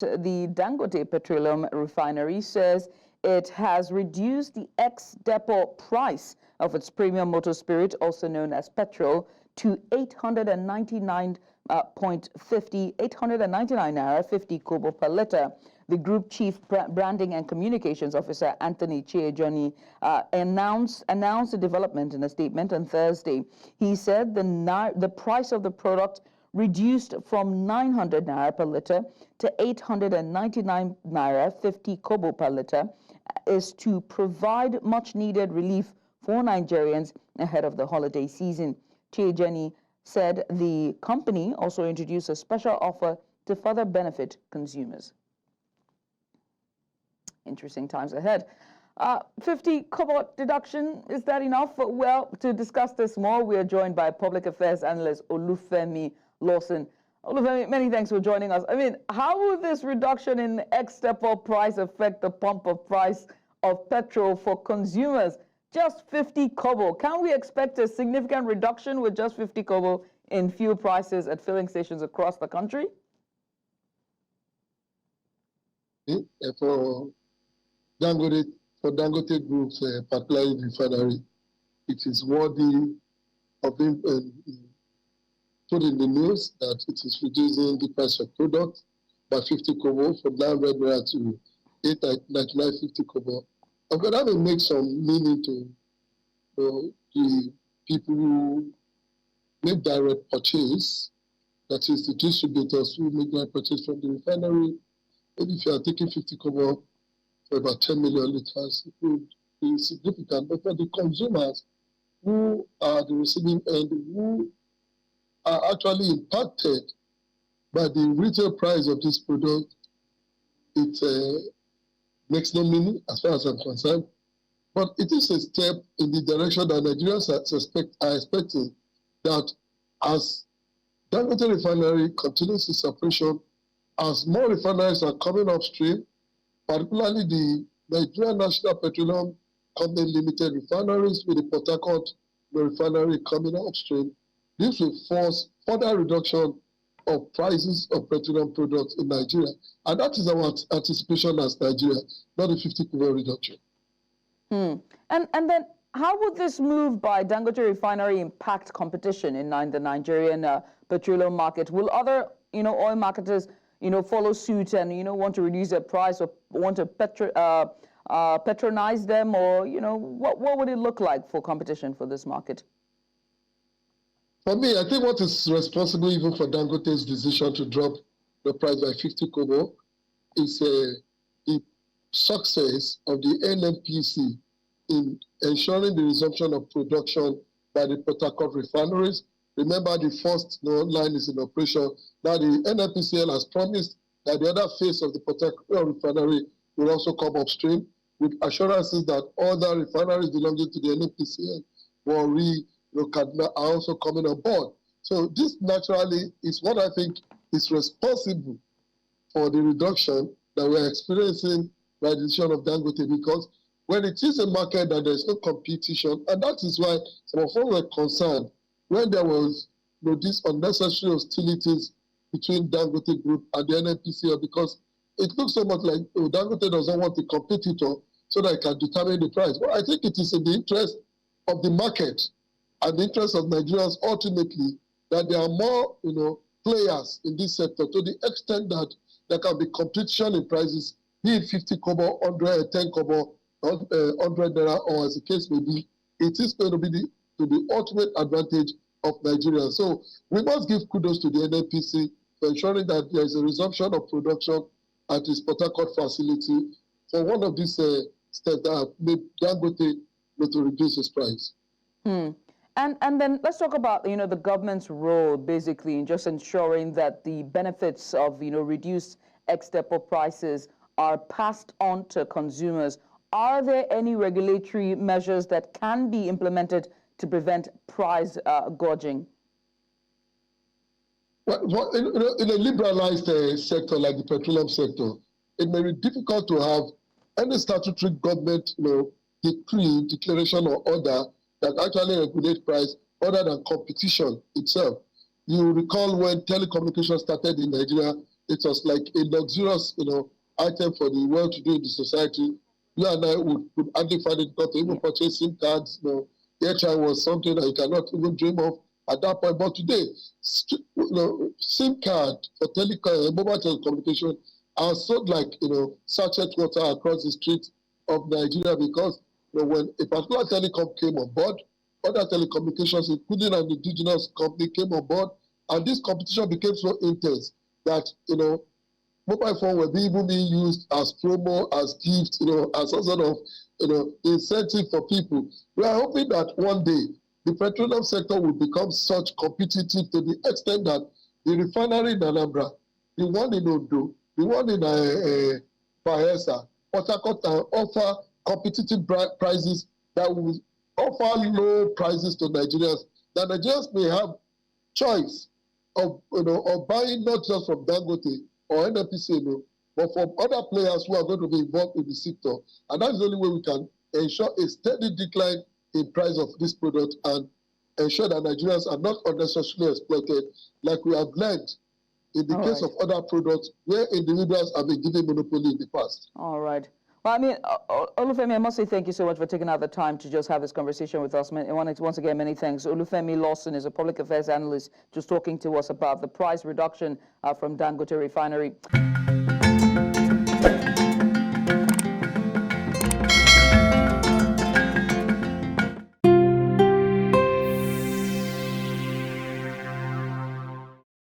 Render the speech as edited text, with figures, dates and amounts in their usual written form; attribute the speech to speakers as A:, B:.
A: The Dangote Petroleum Refinery says it has reduced the ex-depot price of its premium motor spirit, also known as petrol, to 899 naira 50 kobo per litre. The Group Chief Branding and Communications Officer, Anthony Chiejoni, announced the development in a statement on Thursday. He said the price of the product reduced from 900 naira per litre to 899 naira 50 kobo per litre is to provide much needed relief for Nigerians ahead of the holiday season. Chiejeni said the company also introduced a special offer to further benefit consumers. Interesting times ahead. 50 kobo deduction, is that enough? Well, to discuss this more, we are joined by public affairs analyst Olufemi Lawson. Olufemi, many thanks for joining us. I mean, how will this reduction in ex-depot price affect the pump of price of petrol for consumers? Just 50 kobo. Can we expect a significant reduction with just 50 kobo in fuel prices at filling stations across the country?
B: For Dangote Group's petroleum refinery, it is worthy of being put in the news that it is reducing the price of product by 50 kobo from 900 naira to 899.50 kobo. Okay, that will make some meaning to the people who make direct purchase, that is the distributors who make direct purchase from the refinery. Maybe if you are taking 50 kobo for about 10 million liters, it would be significant. But for the consumers who are the receiving end, who are actually impacted by the retail price of this product, it makes no meaning as far as I'm concerned. But it is a step in the direction that Nigerians are expecting, that as Dangote Refinery continues its operation, as more refineries are coming upstream, particularly the Nigerian National Petroleum Company Limited refineries with the Port Harcourt refinery coming upstream, this will force further reduction of prices of petroleum products in Nigeria. And that is our anticipation as Nigeria, not a 50 kobo reduction.
A: And then how would this move by Dangote Refinery impact competition in the Nigerian petroleum market? Will other oil marketers follow suit and want to reduce their price or want to patronize them, or what would it look like for competition for this market?
B: For me, I think what is responsible even for Dangote's decision to drop the price by 50 kobo is the success of the NNPC in ensuring the resumption of production by the Port Harcourt refineries. Remember, the first line is in operation. Now the NNPCL has promised that the other phase of the Port Harcourt refinery will also come upstream, with assurances that other refineries belonging to the NNPCL are also coming on board. So this naturally is what I think is responsible for the reduction that we're experiencing by the decision of Dangote, because when it is a market that there is no competition, and that is why some of us were concerned when there was these unnecessary hostilities between Dangote Group and the NNPCL, because it looks so much like Dangote doesn't want a competitor so that it can determine the price. Well, I think it is in the interest of the market and the interest of Nigerians ultimately that there are more players in this sector, to the extent that there can be competition in prices, be it 50 kobo, 100, 10 kobo, 100 naira, or as the case may be. It is going to be to the ultimate advantage of Nigeria. So we must give kudos to the NNPC for ensuring that there is a resumption of production at its Port Harcourt facility for one of these steps that have made Dangote to reduce its price.
A: And then let's talk about the government's role basically in just ensuring that the benefits of reduced ex-depot prices are passed on to consumers. Are there any regulatory measures that can be implemented to prevent price gouging?
B: Well, in a liberalized sector like the petroleum sector, it may be difficult to have any statutory government declaration or order that actually regulate price other than competition itself. You recall when telecommunications started in Nigeria, it was like a luxurious, item for the well-to-do in the society. You and I would hardly find it not to even purchase SIM cards. Airtime was something that you cannot even dream of at that point. But today, SIM card for mobile telecommunication are sold like sachet water across the streets of Nigeria, because when a particular telecom came on board, other telecommunications, including an indigenous company, came on board, and this competition became so intense that mobile phone were even being used as promo, as gift, as a sort of incentive for people. We are hoping that one day the petroleum sector will become such competitive to the extent that the refinery in Anambra, the one in Ondo, the one in Bayelsa, Port Harcourt, can offer competitive prices that will offer low prices to Nigerians, that Nigerians may have choice of buying not just from Dangote or NPC, but from other players who are going to be involved in the sector. And that's the only way we can ensure a steady decline in price of this product and ensure that Nigerians are not unnecessarily exploited, like we have learned in the case of other products where individuals have been given monopoly in the past.
A: All right. Well, I mean, Olufemi, I must say thank you so much for taking out the time to just have this conversation with us. Once again, many thanks. Olufemi Lawson is a public affairs analyst just talking to us about the price reduction from Dangote Refinery.